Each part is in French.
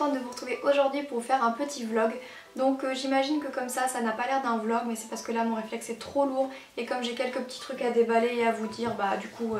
contente de vous retrouver aujourd'hui pour vous faire un petit vlog. Donc j'imagine que comme ça n'a pas l'air d'un vlog, mais c'est parce que là mon réflexe est trop lourd et comme j'ai quelques petits trucs à déballer et à vous dire, bah du coup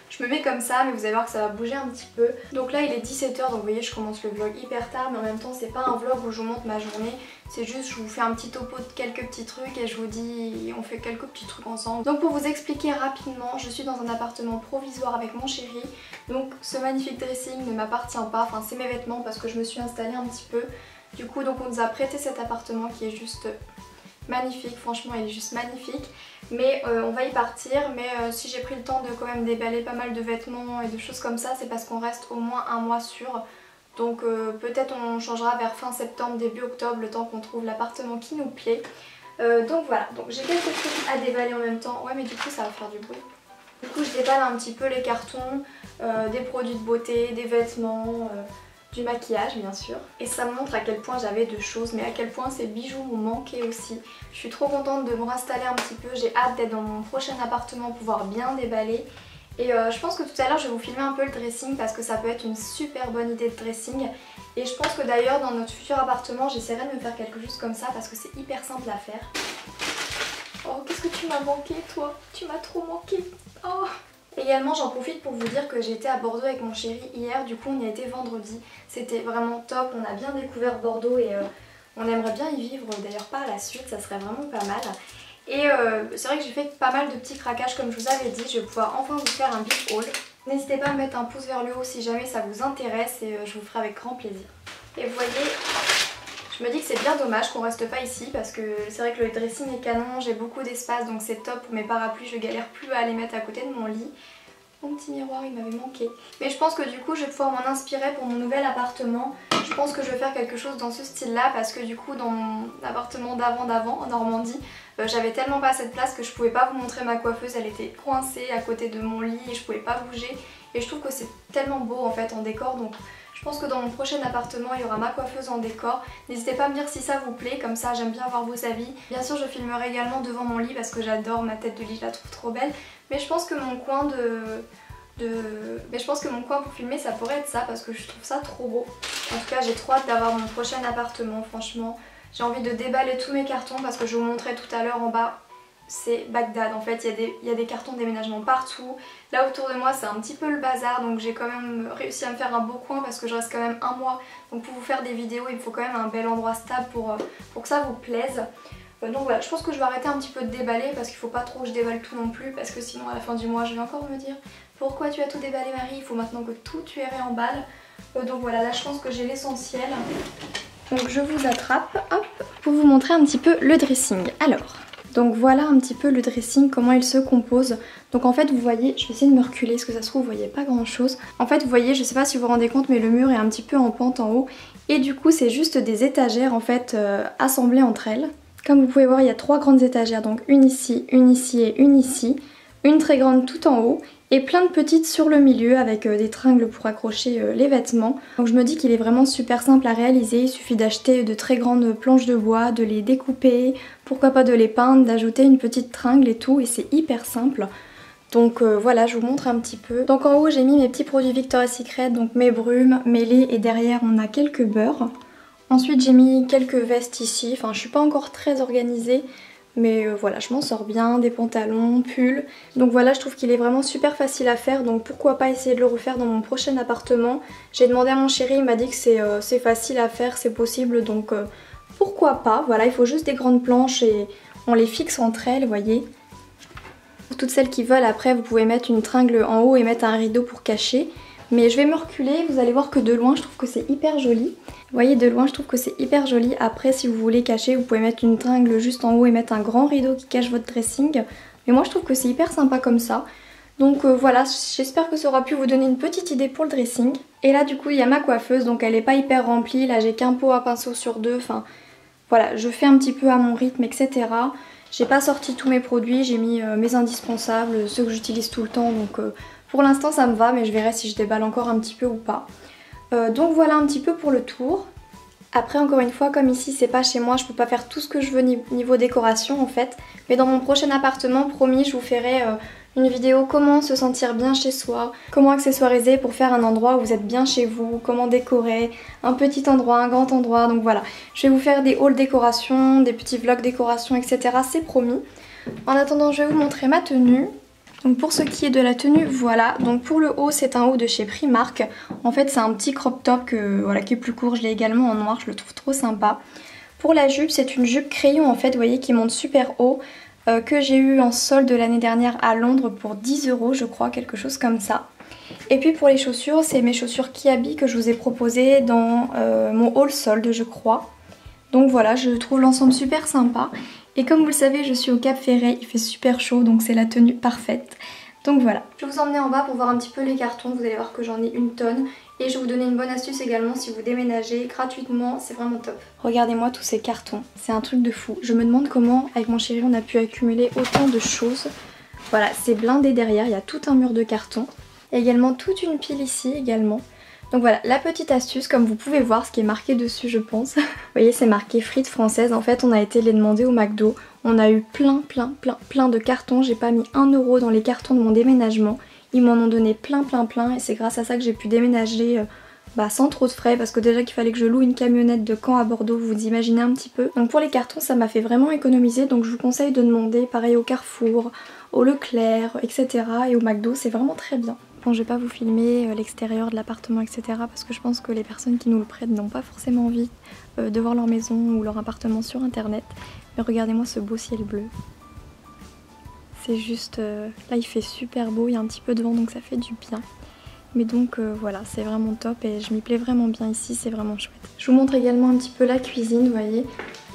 je me mets comme ça, mais vous allez voir que ça va bouger un petit peu. Donc là il est 17h, donc vous voyez je commence le vlog hyper tard, mais en même temps c'est pas un vlog où je vous montre ma journée, c'est juste je vous fais un petit topo de quelques petits trucs et je vous dis on fait quelques petits trucs ensemble. Donc pour vous expliquer rapidement, je suis dans un appartement provisoire avec mon chéri, donc ce magnifique dressing ne m'appartient pas, enfin c'est mes vêtements parce que je me suis installée un petit peu. Du coup donc on nous a prêté cet appartement qui est juste magnifique, franchement il est juste magnifique. Mais on va y partir, mais si j'ai pris le temps de quand même déballer pas mal de vêtements et de choses comme ça, c'est parce qu'on reste au moins un mois sûr. Donc peut-être on changera vers fin septembre, début octobre, le temps qu'on trouve l'appartement qui nous plaît. Donc voilà, donc j'ai quelques trucs à déballer en même temps. Ouais mais du coup ça va faire du bruit. Du coup je déballe un petit peu les cartons, des produits de beauté, des vêtements, du maquillage bien sûr. Et ça montre à quel point j'avais de choses, mais à quel point ces bijoux m'ont manqué aussi. Je suis trop contente de me réinstaller un petit peu, j'ai hâte d'être dans mon prochain appartement, pouvoir bien déballer. Et je pense que tout à l'heure je vais vous filmer un peu le dressing parce que ça peut être une super bonne idée de dressing. Et je pense que d'ailleurs dans notre futur appartement j'essaierai de me faire quelque chose comme ça parce que c'est hyper simple à faire. Oh qu'est-ce que tu m'as manqué toi, tu m'as trop manqué. Oh. Également j'en profite pour vous dire que j'étais à Bordeaux avec mon chéri hier, du coup on y a été vendredi, c'était vraiment top, on a bien découvert Bordeaux et on aimerait bien y vivre d'ailleurs par la suite, ça serait vraiment pas mal. Et c'est vrai que j'ai fait pas mal de petits craquages comme je vous avais dit, je vais pouvoir enfin vous faire un big haul. N'hésitez pas à me mettre un pouce vers le haut si jamais ça vous intéresse et je vous ferai avec grand plaisir. Et vous voyez, je me dis que c'est bien dommage qu'on reste pas ici parce que c'est vrai que le dressing est canon, j'ai beaucoup d'espace donc c'est top pour mes parapluies, je galère plus à les mettre à côté de mon lit. Mon petit miroir il m'avait manqué. Mais je pense que du coup je vais pouvoir m'en inspirer pour mon nouvel appartement. Je pense que je vais faire quelque chose dans ce style là parce que du coup dans mon appartement d'avant en Normandie j'avais tellement pas assez de place que je pouvais pas vous montrer ma coiffeuse, elle était coincée à côté de mon lit et je pouvais pas bouger. Et je trouve que c'est tellement beau en fait en décor, donc je pense que dans mon prochain appartement il y aura ma coiffeuse en décor. N'hésitez pas à me dire si ça vous plaît, comme ça j'aime bien avoir vos avis. Bien sûr je filmerai également devant mon lit parce que j'adore ma tête de lit, je la trouve trop belle. Mais je pense que mon coin pour filmer ça pourrait être ça parce que je trouve ça trop beau. En tout cas j'ai trop hâte d'avoir mon prochain appartement, franchement. J'ai envie de déballer tous mes cartons parce que je vous montrais tout à l'heure en bas. C'est Bagdad en fait, il y a des cartons de déménagement partout. Là autour de moi c'est un petit peu le bazar, donc j'ai quand même réussi à me faire un beau coin parce que je reste quand même un mois. Donc pour vous faire des vidéos il me faut quand même un bel endroit stable pour que ça vous plaise. Donc voilà, je pense que je vais arrêter un petit peu de déballer parce qu'il faut pas trop que je déballe tout non plus parce que sinon à la fin du mois je vais encore me dire pourquoi tu as tout déballé Marie, il faut maintenant que tout tu erré en balle. Donc voilà, là je pense que j'ai l'essentiel. Donc je vous attrape, hop, pour vous montrer un petit peu le dressing. Alors, donc voilà un petit peu le dressing, comment il se compose. Donc en fait vous voyez, je vais essayer de me reculer parce que ça se trouve vous voyez pas grand chose. En fait vous voyez, je sais pas si vous vous rendez compte mais le mur est un petit peu en pente en haut. Et du coup c'est juste des étagères en fait assemblées entre elles. Comme vous pouvez voir il y a 3 grandes étagères, donc une ici et une ici. Une très grande tout en haut et plein de petites sur le milieu avec des tringles pour accrocher les vêtements. Donc je me dis qu'il est vraiment super simple à réaliser, il suffit d'acheter de très grandes planches de bois, de les découper, pourquoi pas de les peindre, d'ajouter une petite tringle et tout et c'est hyper simple. Donc voilà, je vous montre un petit peu. Donc en haut j'ai mis mes petits produits Victoria's Secret, donc mes brumes, mes laits et derrière on a quelques beurres. Ensuite j'ai mis quelques vestes ici, enfin je suis pas encore très organisée. Mais voilà, je m'en sors bien, des pantalons, pulls. Donc voilà, je trouve qu'il est vraiment super facile à faire. Donc pourquoi pas essayer de le refaire dans mon prochain appartement. J'ai demandé à mon chéri, il m'a dit que c'est facile à faire, c'est possible. Donc pourquoi pas. Voilà, il faut juste des grandes planches et on les fixe entre elles, vous voyez. Pour toutes celles qui veulent, après vous pouvez mettre une tringle en haut et mettre un rideau pour cacher. Mais je vais me reculer, vous allez voir que de loin je trouve que c'est hyper joli. Vous voyez de loin je trouve que c'est hyper joli. Après si vous voulez cacher vous pouvez mettre une tringle juste en haut et mettre un grand rideau qui cache votre dressing. Mais moi je trouve que c'est hyper sympa comme ça. Donc voilà, j'espère que ça aura pu vous donner une petite idée pour le dressing. Et là du coup il y a ma coiffeuse, donc elle n'est pas hyper remplie. Là j'ai qu'un pot à pinceau sur 2. Enfin voilà, je fais un petit peu à mon rythme etc. J'ai pas sorti tous mes produits, j'ai mis mes indispensables, ceux que j'utilise tout le temps. Donc pour l'instant ça me va mais je verrai si je déballe encore un petit peu ou pas. Donc voilà un petit peu pour le tour. Après encore une fois comme ici c'est pas chez moi, je peux pas faire tout ce que je veux niveau décoration en fait. Mais dans mon prochain appartement promis je vous ferai une vidéo comment se sentir bien chez soi, comment accessoiriser pour faire un endroit où vous êtes bien chez vous, comment décorer un petit endroit, un grand endroit. Donc voilà, je vais vous faire des hauls décoration, des petits vlogs décoration, etc. C'est promis. En attendant, je vais vous montrer ma tenue. Donc pour ce qui est de la tenue, voilà. Donc pour le haut, c'est un haut de chez Primark. En fait, c'est un petit crop top voilà, qui est plus court. Je l'ai également en noir, je le trouve trop sympa. Pour la jupe, c'est une jupe crayon en fait, vous voyez, qui monte super haut. Que j'ai eu en solde l'année dernière à Londres pour 10 € je crois, quelque chose comme ça. Et puis pour les chaussures, c'est mes chaussures Kiabi que je vous ai proposées dans mon haul solde je crois. Donc voilà, je trouve l'ensemble super sympa. Et comme vous le savez, je suis au Cap Ferret, il fait super chaud donc c'est la tenue parfaite. Donc voilà. Je vais vous emmener en bas pour voir un petit peu les cartons, vous allez voir que j'en ai une tonne. Et je vais vous donner une bonne astuce également si vous déménagez gratuitement, c'est vraiment top. Regardez-moi tous ces cartons, c'est un truc de fou. Je me demande comment avec mon chéri on a pu accumuler autant de choses. Voilà, c'est blindé derrière, il y a tout un mur de cartons. Il y a également toute une pile ici également. Donc voilà, la petite astuce, comme vous pouvez voir, ce qui est marqué dessus je pense. Vous voyez, c'est marqué frites françaises. En fait, on a été les demander au McDo. On a eu plein de cartons. J'ai pas mis 1 € dans les cartons de mon déménagement. Ils m'en ont donné plein et c'est grâce à ça que j'ai pu déménager sans trop de frais parce que déjà qu'il fallait que je loue une camionnette de Caen à Bordeaux, vous imaginez un petit peu. Donc pour les cartons, ça m'a fait vraiment économiser. Donc je vous conseille de demander pareil au Carrefour, au Leclerc, etc. et au McDo, c'est vraiment très bien. Bon, je vais pas vous filmer l'extérieur de l'appartement, etc. parce que je pense que les personnes qui nous le prêtent n'ont pas forcément envie de voir leur maison ou leur appartement sur internet. Mais regardez-moi ce beau ciel bleu. C'est juste... là il fait super beau, il y a un petit peu de vent donc ça fait du bien. Mais donc voilà, c'est vraiment top et je m'y plais vraiment bien ici, c'est vraiment chouette. Je vous montre également un petit peu la cuisine, vous voyez.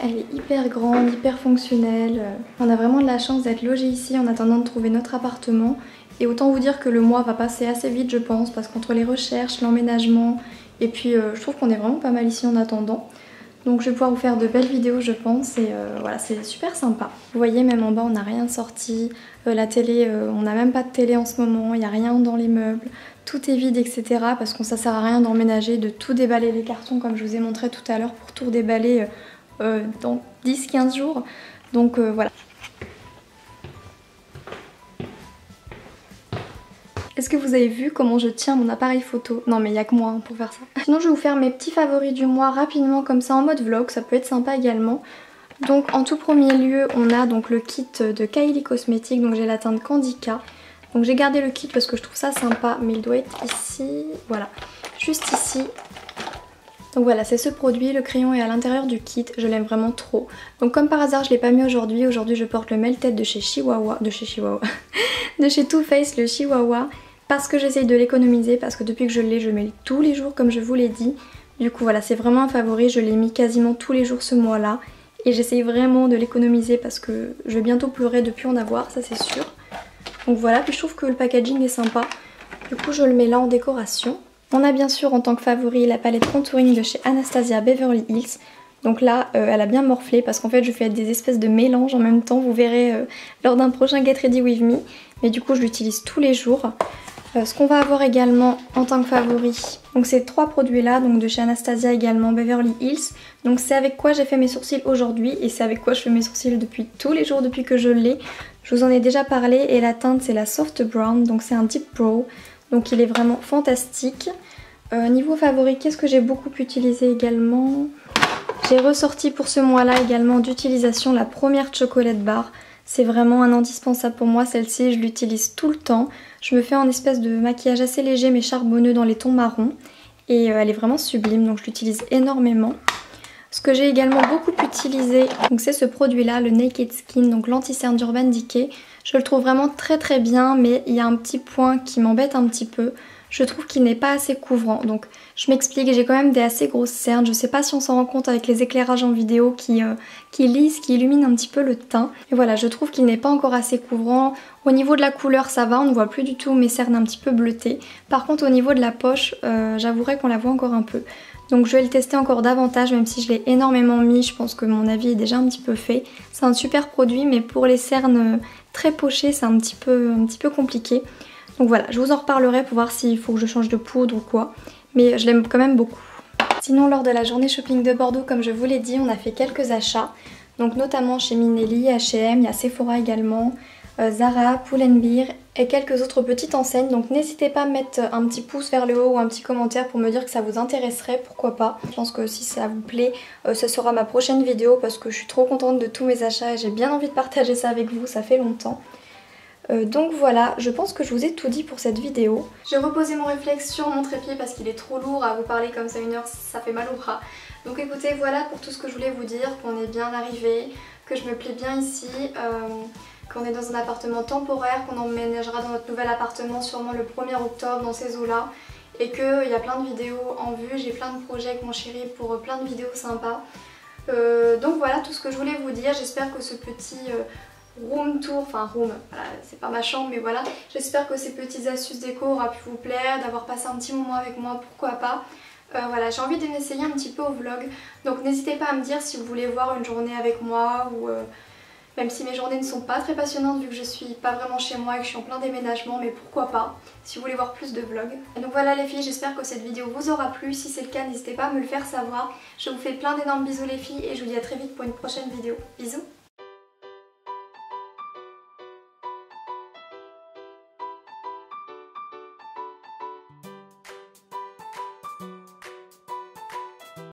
Elle est hyper grande, hyper fonctionnelle. On a vraiment de la chance d'être logé ici en attendant de trouver notre appartement. Et autant vous dire que le mois va passer assez vite je pense, parce qu'entre les recherches, l'emménagement, et puis je trouve qu'on est vraiment pas mal ici en attendant. Donc je vais pouvoir vous faire de belles vidéos je pense et voilà, c'est super sympa. Vous voyez, même en bas on n'a rien sorti, la télé, on n'a même pas de télé en ce moment, il n'y a rien dans les meubles, tout est vide etc. parce que ça sert à rien d'emménager, de tout déballer les cartons comme je vous ai montré tout à l'heure pour tout redéballer dans 10-15 jours. Donc voilà. Est-ce que vous avez vu comment je tiens mon appareil photo? Non mais il n'y a que moi pour faire ça. Sinon je vais vous faire mes petits favoris du mois rapidement comme ça en mode vlog, ça peut être sympa également. Donc en tout premier lieu on a donc le kit de Kylie Cosmetics, donc j'ai la teinte Candica. Donc j'ai gardé le kit parce que je trouve ça sympa mais il doit être ici, voilà, juste ici. Donc voilà, c'est ce produit, le crayon est à l'intérieur du kit, je l'aime vraiment trop. Donc comme par hasard je l'ai pas mis aujourd'hui, aujourd'hui je porte le Melted de chez Chihuahua, de chez Too Faced, le Chihuahua. Parce que j'essaye de l'économiser, parce que depuis que je l'ai, je le mets tous les jours comme je vous l'ai dit. Du coup voilà, c'est vraiment un favori, je l'ai mis quasiment tous les jours ce mois-là. Et j'essaye vraiment de l'économiser parce que je vais bientôt pleurer de plus en avoir, ça c'est sûr. Donc voilà, puis je trouve que le packaging est sympa. Du coup je le mets là en décoration. On a bien sûr en tant que favori la palette contouring de chez Anastasia Beverly Hills. Donc là, elle a bien morflé parce qu'en fait je fais des espèces de mélanges en même temps, vous verrez lors d'un prochain Get Ready With Me. Mais du coup je l'utilise tous les jours. Ce qu'on va avoir également en tant que favori, donc ces 3 produits là, donc de chez Anastasia également, Beverly Hills. Donc c'est avec quoi j'ai fait mes sourcils aujourd'hui et c'est avec quoi je fais mes sourcils depuis tous les jours depuis que je l'ai. Je vous en ai déjà parlé et la teinte c'est la Soft Brown, donc c'est un Deep Brow. Donc il est vraiment fantastique. Niveau favori, qu'est-ce que j'ai beaucoup utilisé également? J'ai ressorti pour ce mois-là également d'utilisation la première Chocolate Bar. C'est vraiment un indispensable pour moi, celle-ci je l'utilise tout le temps. Je me fais un espèce de maquillage assez léger mais charbonneux dans les tons marrons. Et elle est vraiment sublime, donc je l'utilise énormément. Ce que j'ai également beaucoup utilisé, c'est ce produit-là, le Naked Skin, donc l'anti-cerne d'Urban Decay. Je le trouve vraiment très bien, mais il y a un petit point qui m'embête un petit peu. Je trouve qu'il n'est pas assez couvrant, donc je m'explique, j'ai quand même des assez grosses cernes. Je sais pas si on s'en rend compte avec les éclairages en vidéo qui lissent, qui illuminent un petit peu le teint. Et voilà, je trouve qu'il n'est pas encore assez couvrant. Au niveau de la couleur ça va, on ne voit plus du tout mes cernes un petit peu bleutées. Par contre au niveau de la poche, j'avouerai qu'on la voit encore un peu. Donc je vais le tester encore davantage, même si je l'ai énormément mis, je pense que mon avis est déjà un petit peu fait. C'est un super produit, mais pour les cernes très pochées c'est un petit peu compliqué. Donc voilà, je vous en reparlerai pour voir s'il faut que je change de poudre ou quoi. Mais je l'aime quand même beaucoup. Sinon lors de la journée shopping de Bordeaux, comme je vous l'ai dit, on a fait quelques achats. donc notamment chez Minelli, H&M, il y a Sephora également, Zara, Pull&Bear et quelques autres petites enseignes. Donc n'hésitez pas à mettre un petit pouce vers le haut ou un petit commentaire pour me dire que ça vous intéresserait, pourquoi pas. Je pense que si ça vous plaît, ce sera ma prochaine vidéo parce que je suis trop contente de tous mes achats et j'ai bien envie de partager ça avec vous, ça fait longtemps. Donc voilà, je pense que je vous ai tout dit pour cette vidéo. J'ai reposé mon réflexe sur mon trépied parce qu'il est trop lourd, à vous parler comme ça 1 heure, ça fait mal au bras. Donc écoutez, voilà pour tout ce que je voulais vous dire, qu'on est bien arrivé, que je me plais bien ici, qu'on est dans un appartement temporaire, qu'on emménagera dans notre nouvel appartement sûrement le 1er octobre dans ces eaux-là, et qu'il y a plein de vidéos en vue, j'ai plein de projets avec mon chéri pour plein de vidéos sympas. Donc voilà tout ce que je voulais vous dire, j'espère que ce petit room tour, enfin room, voilà, c'est pas ma chambre mais voilà, j'espère que ces petites astuces déco aura pu vous plaire, d'avoir passé un petit moment avec moi, pourquoi pas. Voilà, j'ai envie de m'essayer un petit peu au vlog, donc n'hésitez pas à me dire si vous voulez voir une journée avec moi ou même si mes journées ne sont pas très passionnantes vu que je suis pas vraiment chez moi et que je suis en plein déménagement, mais pourquoi pas, si vous voulez voir plus de vlogs. Et donc voilà les filles, j'espère que cette vidéo vous aura plu, si c'est le cas n'hésitez pas à me le faire savoir. Je vous fais plein d'énormes bisous les filles et je vous dis à très vite pour une prochaine vidéo. Bisous.